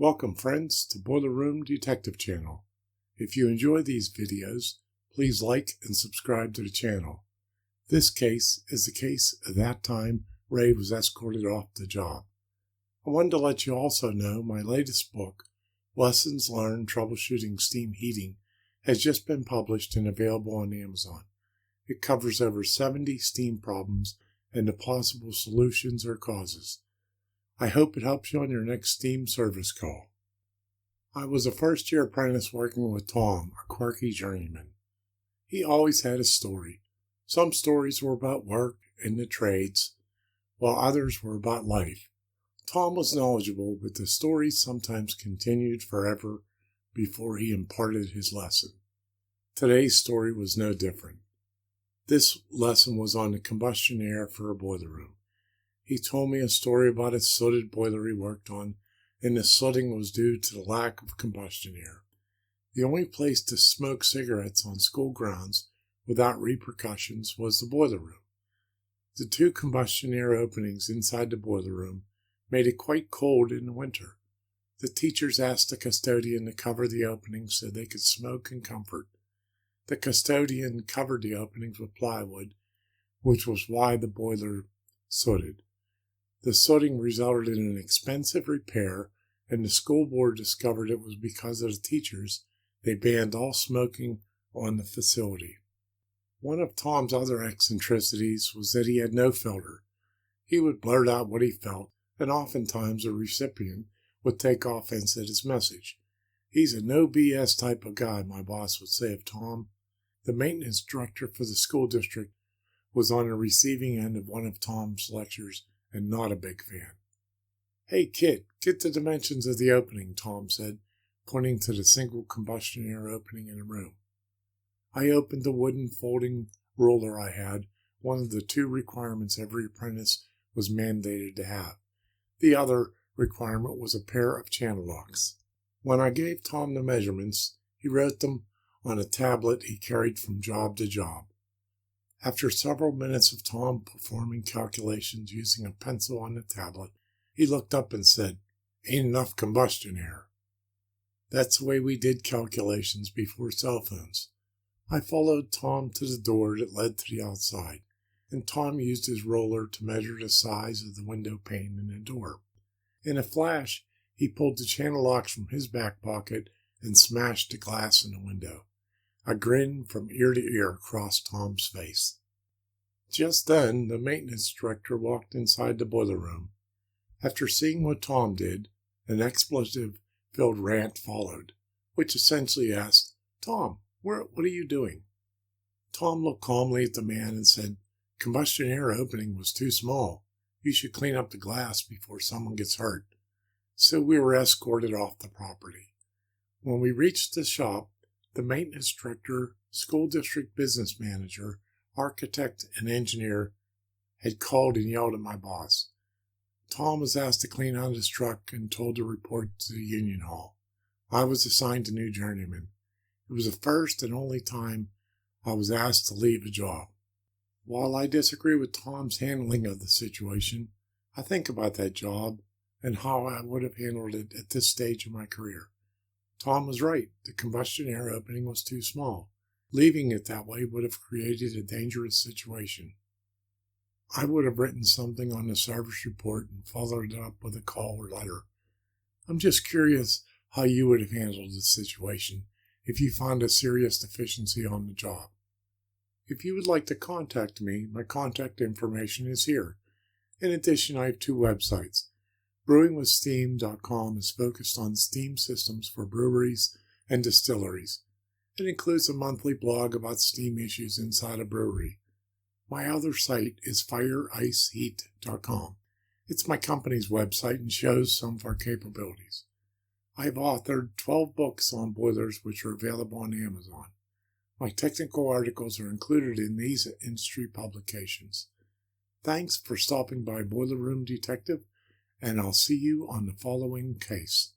Welcome friends to Boiler Room Detective Channel. If you enjoy these videos, please like and subscribe to the channel. This case is the case of that time Ray was escorted off the job. I wanted to let you also know my latest book, Lessons Learned Troubleshooting Steam Heating, has just been published and available on Amazon. It covers over 70 steam problems and the possible solutions or causes. I hope it helps you on your next steam service call. I was a first-year apprentice working with Tom, a quirky journeyman. He always had a story. Some stories were about work and the trades, while others were about life. Tom was knowledgeable, but the stories sometimes continued forever before he imparted his lesson. Today's story was no different. This lesson was on the combustion air for a boiler room. He told me a story about a sooted boiler he worked on, and the sooting was due to the lack of combustion air. The only place to smoke cigarettes on school grounds without repercussions was the boiler room. The two combustion air openings inside the boiler room made it quite cold in the winter. The teachers asked the custodian to cover the openings so they could smoke in comfort. The custodian covered the openings with plywood, which was why the boiler sooted. The sooting resulted in an expensive repair, and the school board discovered it was because of the teachers. They banned all smoking on the facility. One of Tom's other eccentricities was that he had no filter. He would blurt out what he felt, and oftentimes a recipient would take offense at his message. He's a no BS type of guy, my boss would say of Tom. The maintenance director for the school district was on the receiving end of one of Tom's lectures and not a big fan. "Hey kid, get the dimensions of the opening," Tom said, pointing to the single combustion air opening in the room. I opened the wooden folding ruler I had, one of the two requirements every apprentice was mandated to have. The other requirement was a pair of channel locks. When I gave Tom the measurements, he wrote them on a tablet he carried from job to job. After several minutes of Tom performing calculations using a pencil on the tablet, he looked up and said, "Ain't enough combustion air." That's the way we did calculations before cell phones. I followed Tom to the door that led to the outside, and Tom used his roller to measure the size of the window pane in the door. In a flash, he pulled the channel locks from his back pocket and smashed the glass in the window. A grin from ear to ear crossed Tom's face. Just then, the maintenance director walked inside the boiler room. After seeing what Tom did, an expletive-filled rant followed, which essentially asked, "Tom, what are you doing?" Tom looked calmly at the man and said, "Combustion air opening was too small. You should clean up the glass before someone gets hurt." So we were escorted off the property. When we reached the shop, the maintenance director, school district business manager, architect, and engineer had called and yelled at my boss. Tom was asked to clean out his truck and told to report to the union hall. I was assigned a new journeyman. It was the first and only time I was asked to leave a job. While I disagree with Tom's handling of the situation, I think about that job and how I would have handled it at this stage of my career. Tom was right. The combustion air opening was too small. Leaving it that way would have created a dangerous situation. I would have written something on the service report and followed it up with a call or letter. I'm just curious how you would have handled the situation if you found a serious deficiency on the job. If you would like to contact me, my contact information is here. In addition, I have two websites. BrewingWithSteam.com is focused on steam systems for breweries and distilleries. It includes a monthly blog about steam issues inside a brewery. My other site is FireIceHeat.com. It's my company's website and shows some of our capabilities. I've authored 12 books on boilers which are available on Amazon. My technical articles are included in these industry publications. Thanks for stopping by Boiler Room Detective, and I'll see you on the following case.